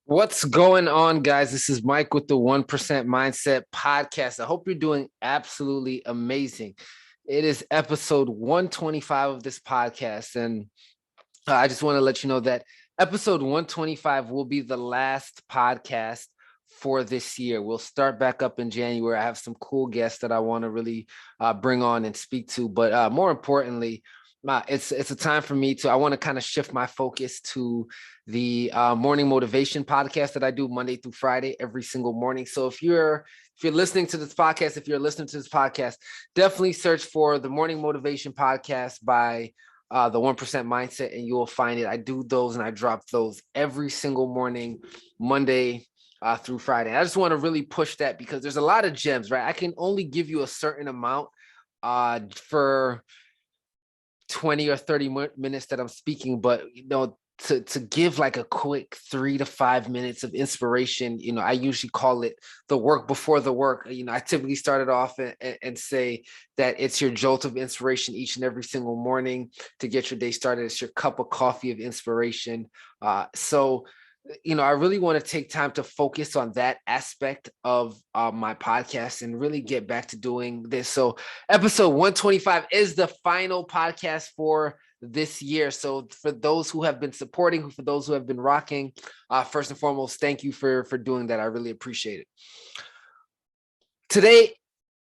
What's going on, guys? This is Mike with the 1% Mindset Podcast. I hope you're doing absolutely amazing. It is episode 125 of this podcast. And I just want to let you know that episode 125 will be the last podcast for this year. We'll start back up in January. I have some cool guests that I want to really bring on and speak to. But more importantly, it's a time for me to, I want to kind of shift my focus to the morning motivation podcast that I do Monday through Friday every single morning. So if you're listening to this podcast, if you're listening to this podcast, definitely search for the morning motivation podcast by the 1% Mindset, and you will find it. I do those and I drop those every single morning, Monday through Friday. I just want to really push that because there's a lot of gems, right? I can only give you a certain amount for 20 or 30 minutes that I'm speaking, but to give like a quick 3 to 5 minutes of inspiration, I usually call it the work before the work. I typically started off and say that it's your jolt of inspiration each and every single morning to get your day started. It's your cup of coffee of inspiration. So I really want to take time to focus on that aspect of my podcast and really get back to doing this. So episode 125 is the final podcast for this year. So for those who have been supporting, for those who have been rocking, first and foremost, thank you for doing that. I really appreciate it. Today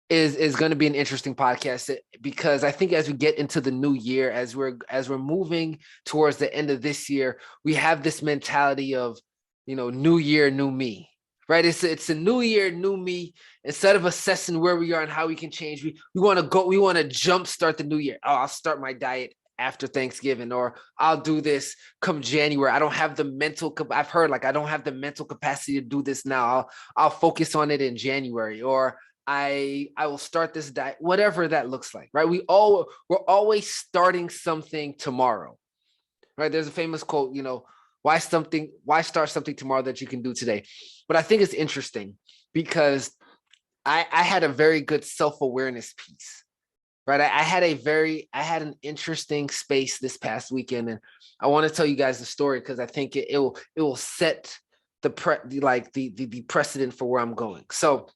is going to be an interesting podcast because I think as we get into the new year, as we're moving towards the end of this year, we have this mentality of, new year, new me, right? It's a new year, new me. Instead of assessing where we are and how we can change, we want to jumpstart the new year. Oh, I'll start my diet after Thanksgiving, or I'll do this come January. I don't have the mental, I've heard like I don't have the mental capacity to do this now. I'll focus on it in January, or I will start this diet, whatever that looks like, right? We're always starting something tomorrow, right? There's a famous quote, why start something tomorrow that you can do today? But I think it's interesting because I had a very good self-awareness piece, right? I had an interesting space this past weekend, and I want to tell you guys the story because I think it will set the precedent for where I'm going. So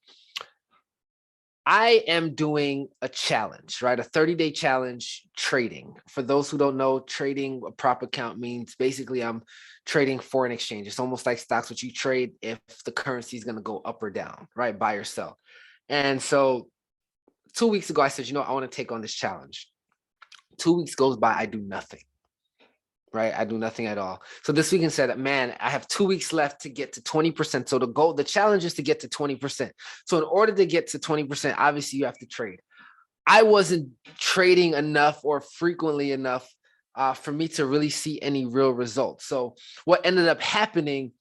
I am doing a challenge, right? A 30-day challenge trading. For those who don't know, trading a prop account means basically I'm trading foreign exchange. It's almost like stocks, which you trade if the currency is going to go up or down, right? Buy or sell. And so 2 weeks ago, I said, I want to take on this challenge. 2 weeks goes by, I do nothing. Right? I do nothing at all. So this weekend said, man, I have 2 weeks left to get to 20%. So the challenge is to get to 20%. So in order to get to 20%, obviously you have to trade. I wasn't trading enough or frequently enough for me to really see any real results. So what ended up happening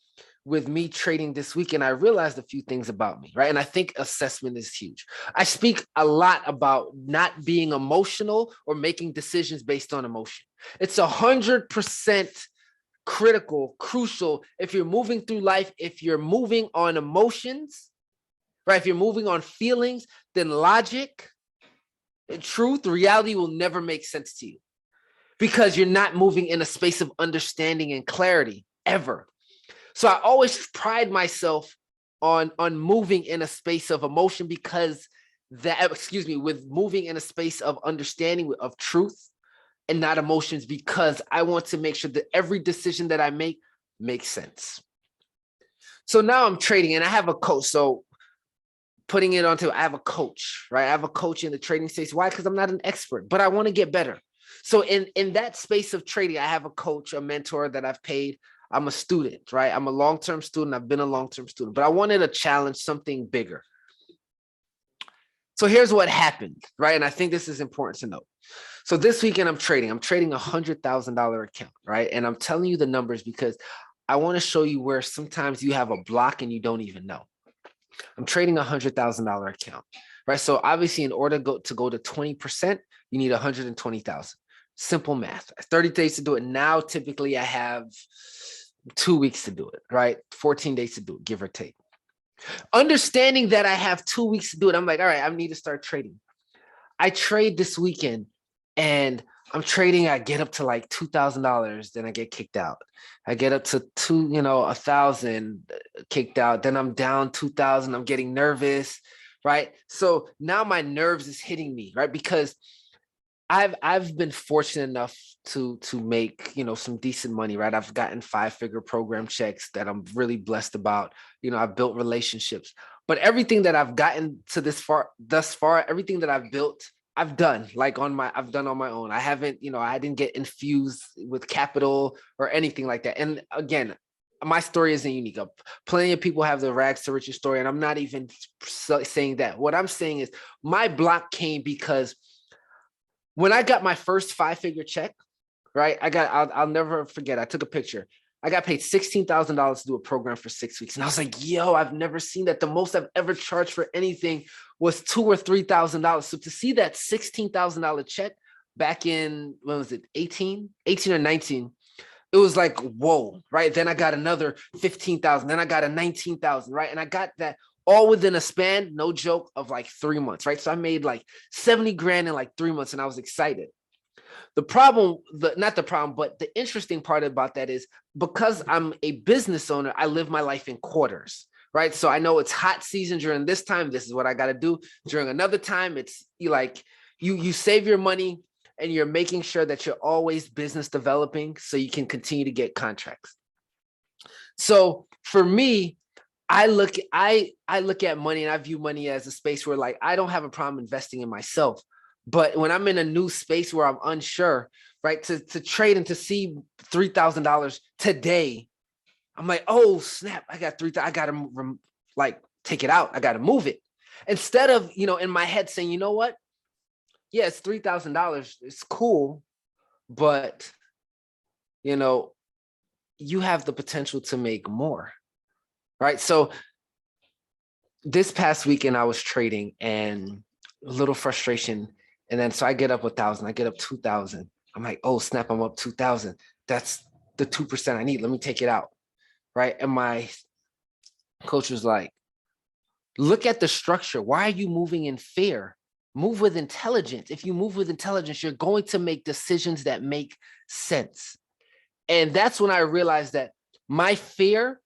with me trading this weekend, I realized a few things about me, right? And I think assessment is huge. I speak a lot about not being emotional or making decisions based on emotion. It's 100% crucial if you're moving through life, if you're moving on emotions, right? If you're moving on feelings, then logic and truth, reality will never make sense to you because you're not moving in a space of understanding and clarity ever. So I always pride myself on moving in a space of emotion because with moving in a space of understanding of truth and not emotions, because I want to make sure that every decision that I make makes sense. So now I'm trading and I have a coach. So putting it onto, I have a coach, right? I have a coach in the trading space. Why? Because I'm not an expert, but I want to get better. So in that space of trading, I have a coach, a mentor that I've paid. I'm a student, right? I'm a long-term student. I've been a long-term student, but I wanted a challenge, something bigger. So here's what happened, right? And I think this is important to note. So this weekend I'm trading $100,000 account, right? And I'm telling you the numbers because I want to show you where sometimes you have a block and you don't even know. I'm trading $100,000 account, right? So obviously in order to go to 20%, you need 120,000. Simple math. 30 days to do it. Now, typically I have 2 weeks to do it, right? 14 days to do it, give or take. Understanding that I have 2 weeks to do it, I'm like, all right, I need to start trading. I trade this weekend and I'm trading. I get up to like $2,000, then I get kicked out. I get up to 1,000 kicked out. Then I'm down 2,000. I'm getting nervous, right? So now my nerves is hitting me, right? Because I've been fortunate enough to make, some decent money, right? I've gotten 5-figure program checks that I'm really blessed about. I've built relationships, but everything that I've gotten to thus far, everything that I've built, I've done I've done on my own. I haven't, I didn't get infused with capital or anything like that. And again, my story isn't unique. Plenty of people have the rags to riches story, and I'm not even saying that. What I'm saying is my block came because when I got my first 5-figure check, right? I'll never forget. I took a picture. I got paid $16,000 to do a program for 6 weeks. And I was like, yo, I've never seen that. The most I've ever charged for anything was $2,000 or $3,000. So to see that $16,000 check back in, when was it, 18 or 19, it was like, whoa, right? Then I got another 15,000. Then I got a 19,000, right? And I got that all within a span, no joke, of like 3 months, right? So I made like 70 grand in like 3 months, and I was excited. The problem, not the problem, but the interesting part about that is because I'm a business owner, I live my life in quarters, right? So I know it's hot season during this time. This is what I got to do. During another time, it's you save your money and you're making sure that you're always business developing so you can continue to get contracts. So for me, I look at money, and I view money as a space where like I don't have a problem investing in myself. But when I'm in a new space where I'm unsure, right, to trade and to see $3,000 today, I'm like, oh snap, I got I got to take it out. I got to move it. Instead of, in my head saying, you know what? Yeah, it's $3,000. It's cool, but you have the potential to make more, right? So this past weekend I was trading, and a little frustration. And then so I get up 1,000, I get up 2,000. I'm like, oh snap, I'm up 2,000. That's the 2% I need. Let me take it out, right? And my coach was like, look at the structure. Why are you moving in fear? Move with intelligence. If you move with intelligence, you're going to make decisions that make sense. And that's when I realized that my fear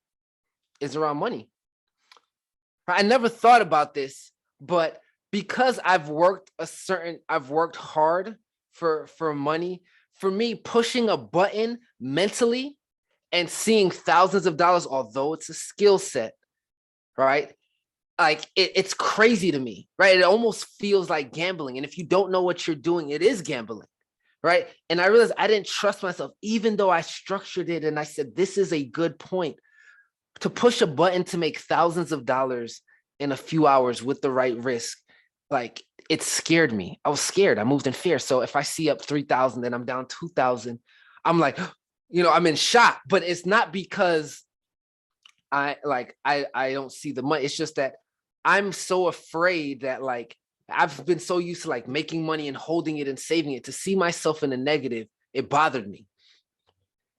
is around money. I never thought about this, but because I've worked hard for money, for me, pushing a button mentally and seeing thousands of dollars, although it's a skill set, right? Like it's crazy to me, right? It almost feels like gambling. And if you don't know what you're doing, it is gambling, right? And I realized I didn't trust myself, even though I structured it and I said, this is a good point to push a button to make thousands of dollars in a few hours with the right risk. Like it scared me. I was scared. I moved in fear. So if I see up 3,000, then I'm down 2,000, I'm like, I'm in shock. But it's not because I don't see the money. It's just that I'm so afraid that like I've been so used to like making money and holding it and saving it. To see myself in the negative, it bothered me.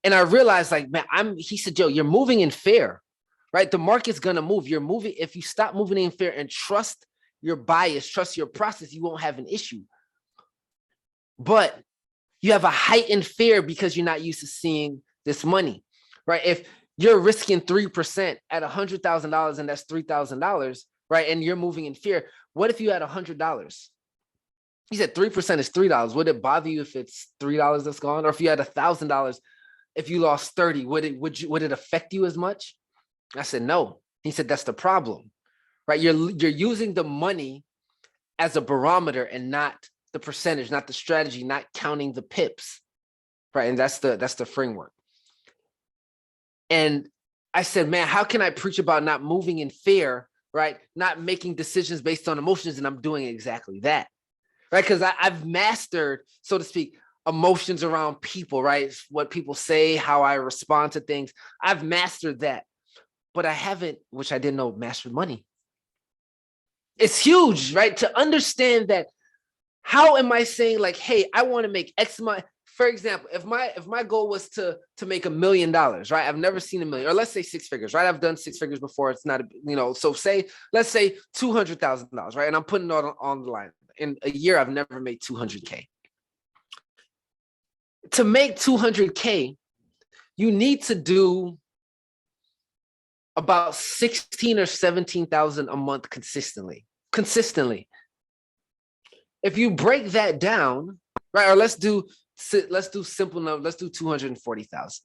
And I realized like, man, he said, Joe, you're moving in fear, right? The market's gonna move. You're moving. If you stop moving in fear and trust your bias, trust your process, you won't have an issue. But you have a heightened fear because you're not used to seeing this money, right? If you're risking 3% at $100,000 and that's $3,000, right? And you're moving in fear. What if you had $100? He said 3% is $3. Would it bother you if it's $3 that's gone? Or if you had $1,000, if you lost 30, would it affect you as much? I said, no. He said, that's the problem, right? You're using the money as a barometer and not the percentage, not the strategy, not counting the pips, right? And that's the framework. And I said, man, how can I preach about not moving in fear, right? Not making decisions based on emotions, and I'm doing exactly that, right? Because I've mastered, so to speak, emotions around people, right? What people say, how I respond to things. I've mastered that, but I haven't, which I didn't know, mastered money. It's huge, right? To understand that, how am I saying like, hey, I want to make X amount. For example, if my goal was to make $1 million, right? I've never seen $1 million, or let's say 6 figures, right? I've done 6 figures before. It's not, so let's say $200,000, right? And I'm putting it on the line. In a year, I've never made 200K. To make 200K, you need to do about 16 or 17,000 a month consistently. If you break that down, right? Or let's do simple numbers. Let's do 240,000,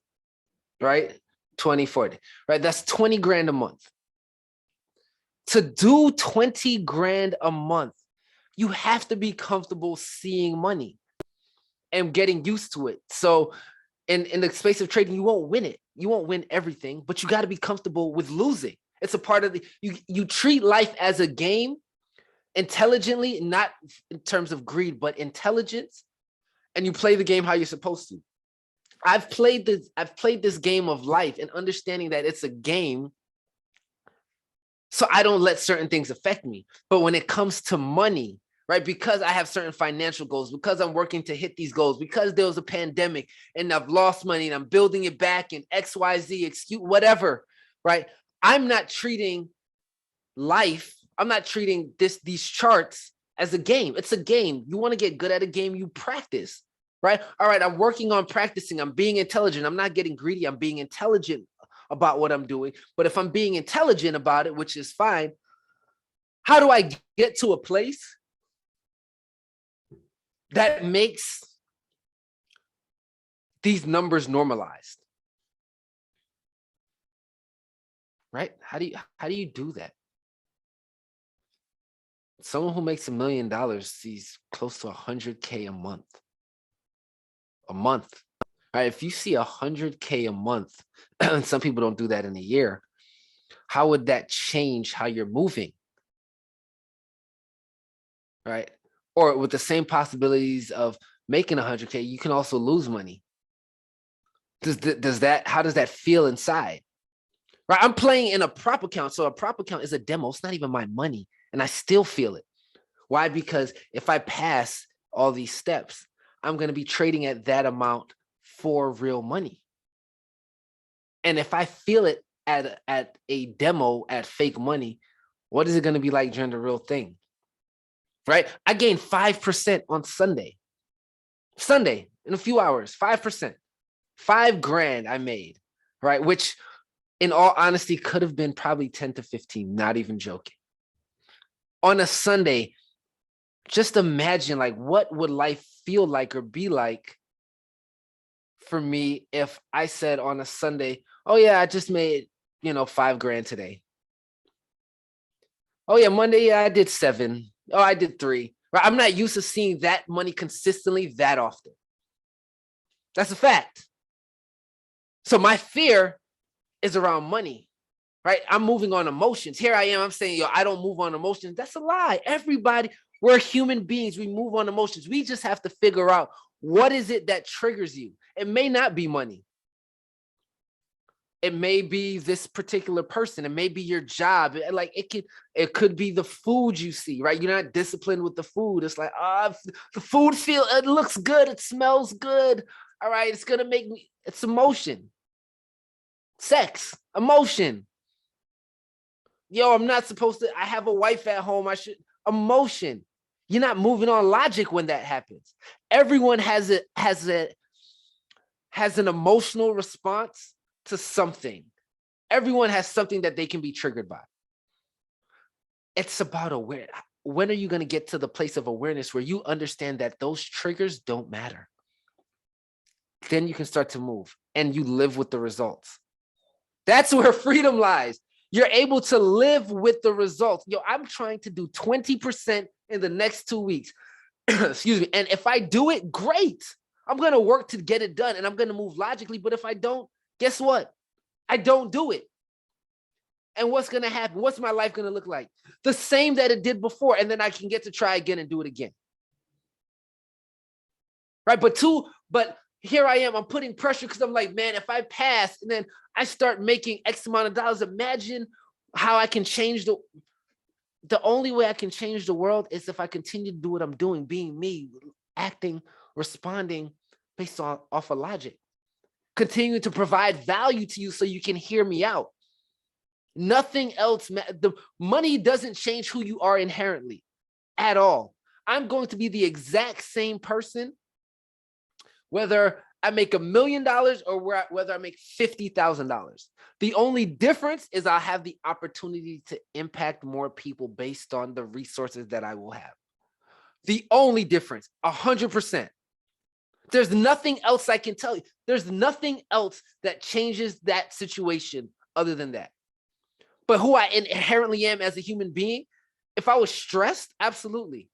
right? 2040, right? That's 20 grand a month. To do 20 grand a month, you have to be comfortable seeing money and getting used to it. So in the space of trading, you won't win it. You won't win everything, but you got to be comfortable with losing. It's a part of you treat life as a game intelligently, not in terms of greed, but intelligence, and you play the game how you're supposed to. I've played this game of life and understanding that it's a game, so I don't let certain things affect me. But when it comes to money, right, because I have certain financial goals, because I'm working to hit these goals, because there was a pandemic and I've lost money and I'm building it back and XYZ, excuse whatever, right? I'm not treating life, I'm not treating these charts as a game. It's a game. You want to get good at a game, you practice, right? All right, I'm working on practicing. I'm being intelligent. I'm not getting greedy. I'm being intelligent about what I'm doing. But if I'm being intelligent about it, which is fine, how do I get to a place that makes these numbers normalized? Right? How do you do that? Someone who makes $1 million sees close to 100K a month. A month. Right? If you see 100K a month, and some people don't do that in a year, how would that change how you're moving? Right? Or with the same possibilities of making 100K, you can also lose money. How does that feel inside? Right? I'm playing in a prop account. So a prop account is a demo. It's not even my money. And I still feel it. Why? Because if I pass all these steps, I'm going to be trading at that amount for real money. And if I feel it at a demo at fake money, what is it going to be like during the real thing? Right? I gained 5% on Sunday. In a few hours, 5%. 5 grand I made, right? Which in all honesty could have been probably 10 to 15, not even joking. On a Sunday, just imagine like what would life feel like or be like for me if I said on a Sunday, oh yeah, I just made, 5 grand today. Oh yeah, Monday, yeah, I did 7. Oh, I did 3. Right? I'm not used to seeing that money consistently that often. That's a fact. So my fear is around money, right? I'm moving on emotions. Here I am, I'm saying, I don't move on emotions. That's a lie. Everybody, we're human beings. We move on emotions. We just have to figure out what is it that triggers you. It may not be money. It may be this particular person. It may be your job. Like it could be the food you see, right? You're not disciplined with the food. It's like, the food it looks good. It smells good. All right, it's gonna make me. It's emotion. Sex, emotion. I'm not supposed to. I have a wife at home. I should. Emotion. You're not moving on logic when that happens. Everyone has an emotional response to something. Everyone has something that they can be triggered by. It's about awareness. When are you going to get to the place of awareness where you understand that those triggers don't matter? Then you can start to move and you live with the results. That's where freedom lies. You're able to live with the results. I'm trying to do 20% in the next 2 weeks. Excuse me. And if I do it, great. I'm going to work to get it done and I'm going to move logically. But if I don't, guess what? I don't do it. And what's going to happen? What's my life going to look like? The same that it did before. And then I can get to try again and do it again. Right? But here I am. I'm putting pressure because I'm like, man, if I pass and then I start making X amount of dollars, imagine how I can change the only way I can change the world is if I continue to do what I'm doing, being me, acting, responding based off of logic. Continue to provide value to you so you can hear me out. Nothing else. The money doesn't change who you are inherently at all. I'm going to be the exact same person, whether I make $1 million or whether I make $50,000. The only difference is I'll have the opportunity to impact more people based on the resources that I will have. The only difference, 100%. There's nothing else I can tell you. There's nothing else that changes that situation other than that. But who I inherently am as a human being, if I was stressed, absolutely.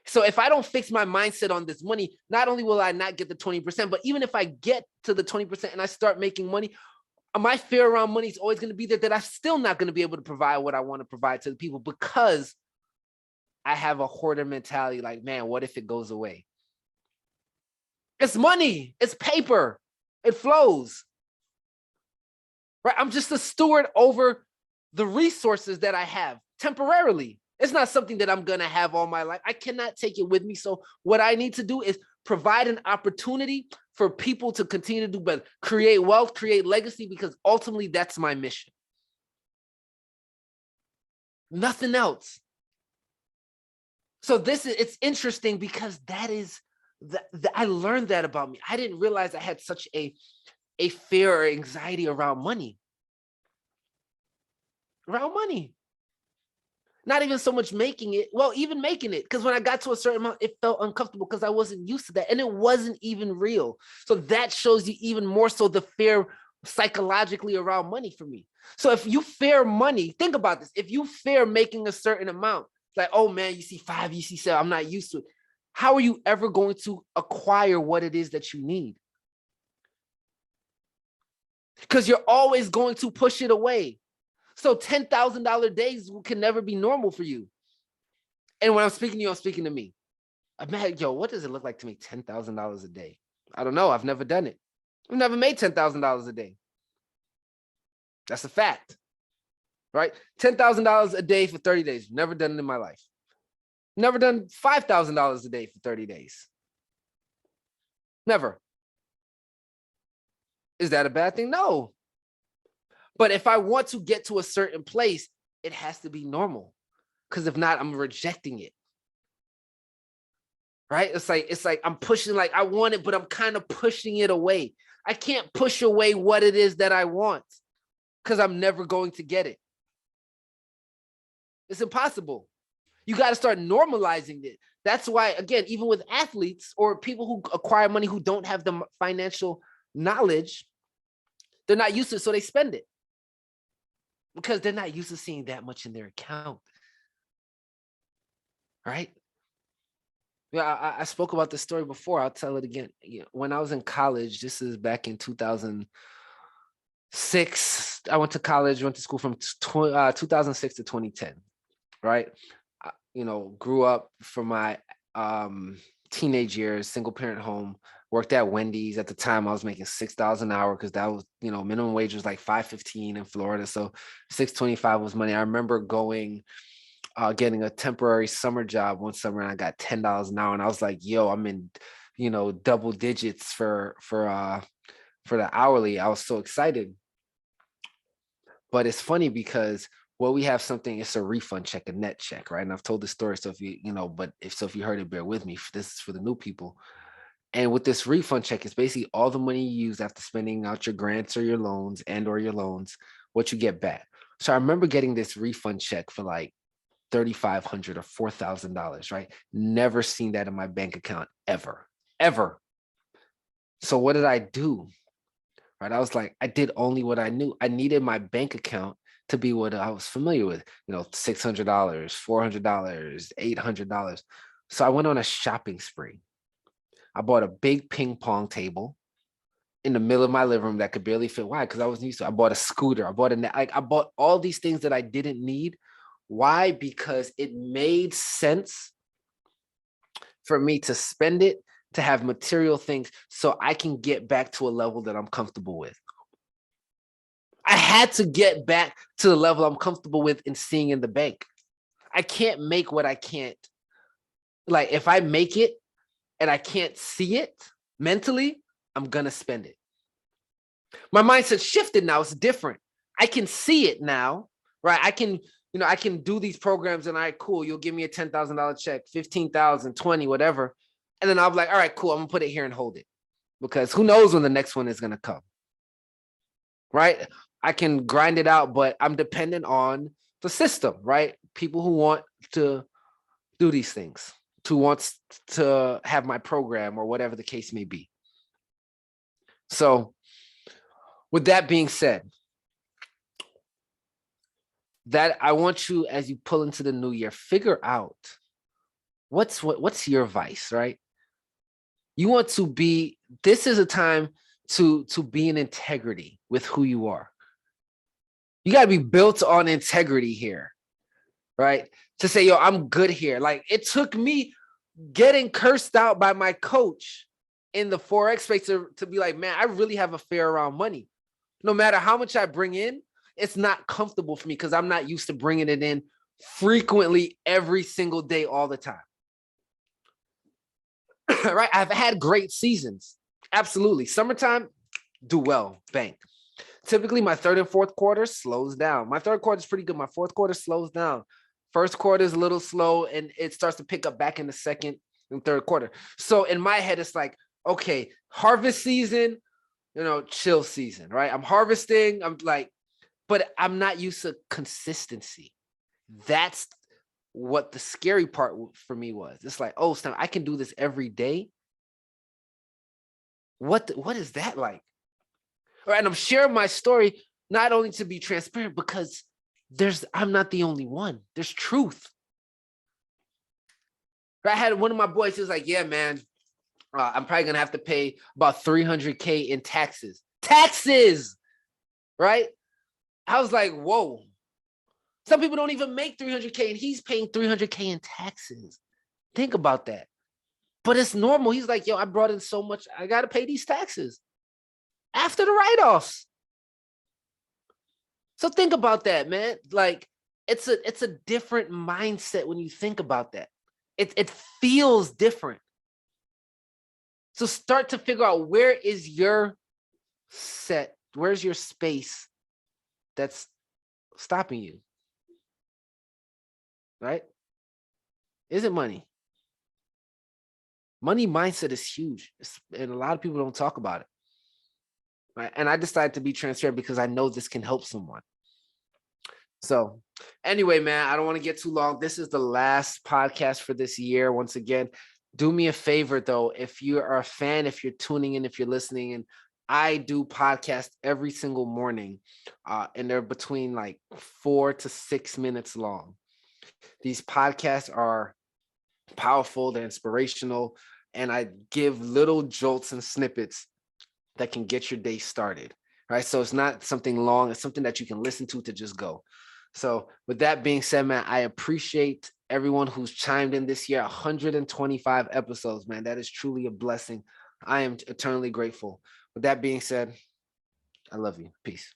So if I don't fix my mindset on this money, not only will I not get the 20%, but even if I get to the 20% and I start making money, my fear around money is always going to be there, that I'm still not going to be able to provide what I want to provide to the people, because I have a hoarder mentality. Like, man, what if it goes away? It's money. It's paper. It flows. Right? I'm just a steward over the resources that I have temporarily. It's not something that I'm going to have all my life. I cannot take it with me. So what I need to do is provide an opportunity for people to continue to do better, create wealth, create legacy, because ultimately that's my mission. Nothing else. So it's interesting because that is, I learned that about me. I didn't realize I had such a fear or anxiety around money. Not even so much making it, well, even making it, because when I got to a certain amount, it felt uncomfortable because I wasn't used to that, and it wasn't even real. So that shows you even more so the fear psychologically around money for me. So if you fear money, think about this. If you fear making a certain amount, like, oh man, you see 5, you see 7, I'm not used to it. How are you ever going to acquire what it is that you need? Because you're always going to push it away. So $10,000 days can never be normal for you. And when I'm speaking to you, I'm speaking to me. Imagine, what does it look like to make $10,000 a day? I don't know. I've never done it. I've never made $10,000 a day. That's a fact, right? $10,000 a day for 30 days. Never done it in my life. Never done $5,000 a day for 30 days. Never. Is that a bad thing? No. But if I want to get to a certain place, it has to be normal. Because if not, I'm rejecting it. Right? It's like I'm pushing, like I want it, but I'm kind of pushing it away. I can't push away what it is that I want because I'm never going to get it. It's impossible. You got to start normalizing it. That's why, again, even with athletes or people who acquire money who don't have the financial knowledge, they're not used to it, so they spend it. Because they're not used to seeing that much in their account. Right? Yeah, I spoke about this story before. I'll tell it again. When I was in college, this is back in 2006. I went to college, went to school from 2006 to 2010. Right? Grew up from my teenage years, single parent home. Worked at Wendy's. At the time, I was making $6 an hour because that was, minimum wage was like $5.15 in Florida. So $6.25 was money. I remember getting a temporary summer job one summer, and I got $10 an hour. And I was like, yo, I'm in, double digits for the hourly. I was so excited. But it's funny because we have something, it's a refund check, a net check, right? And I've told this story. So if you you heard it, bear with me. This is for the new people. And with this refund check, it's basically all the money you use after spending out your grants or your loans what you get back. So I remember getting this refund check for like $3,500 or $4,000, right? Never seen that in my bank account ever. So what did I do? Right? I was like, I did only what I knew. I needed my bank account to be what I was familiar with, $600, $400, $800. So I went on a shopping spree. I bought a big ping pong table in the middle of my living room that could barely fit. Why? Because I wasn't used to it. I bought a scooter. I bought all these things that I didn't need. Why? Because it made sense for me to spend it, to have material things so I can get back to a level that I'm comfortable with. I had to get back to the level I'm comfortable with in seeing in the bank. I can't make what I can't. Like if I make it, and I can't see it mentally, I'm going to spend it. My mindset shifted now. It's different. I can see it now, right? I can do these programs and all right, cool. You'll give me a $10,000 check, 15,000, 20, whatever. And then I'll be like, all right, cool. I'm going to put it here and hold it. because who knows when the next one is going to come, right? I can grind it out, but I'm dependent on the system, right? People who want to do these things, who wants to have my program or whatever the case may be. So with that being said, that I want you, as you pull into the new year, figure out what's your vice, right? You want to be, this is a time to be in integrity with who you are. You got to be built on integrity here, right? To say, yo, I'm good here. Like, it took me getting cursed out by my coach in the Forex space to be like, man, I really have a fear around money. No matter how much I bring in, it's not comfortable for me because I'm not used to bringing it in frequently every single day, all the time. Right? I've had great seasons. Absolutely. Summertime, do well, bank. Typically, my third and fourth quarter slows down. My third quarter is pretty good. My fourth quarter slows down. First quarter is a little slow, and it starts to pick up back in the second and third quarter. So in my head, it's like, okay, harvest season, chill season, right? I'm harvesting. I'm like, but I'm not used to consistency. That's what the scary part for me was. It's like, oh, Stan, I can do this every day. What is that like? All right, and I'm sharing my story not only to be transparent, because I'm not the only one. There's truth. I had one of my boys, he was like, yeah, man, I'm probably going to have to pay about $300K in taxes. Taxes, right? I was like, whoa. Some people don't even make $300K, and he's paying $300K in taxes. Think about that. But it's normal. He's like, yo, I brought in so much, I got to pay these taxes after the write-offs. So think about that, man. Like, it's a different mindset when you think about that. It feels different. So start to figure out, where is your set? Where's your space that's stopping you? Right? Is it money? Money mindset is huge, and a lot of people don't talk about it. Right? And I decided to be transparent because I know this can help someone. So anyway, man, I don't want to get too long. This is the last podcast for this year. Once again, do me a favor, though. If you are a fan, if you're tuning in, if you're listening, and I do podcasts every single morning, and they're between like 4 to 6 minutes long. These podcasts are powerful, they're inspirational, and I give little jolts and snippets that can get your day started. Right? So it's not something long, it's something that you can listen to just go. So with that being said, man, I appreciate everyone who's chimed in this year. 125 episodes, man. That is truly a blessing. I am eternally grateful. With that being said, I love you. Peace.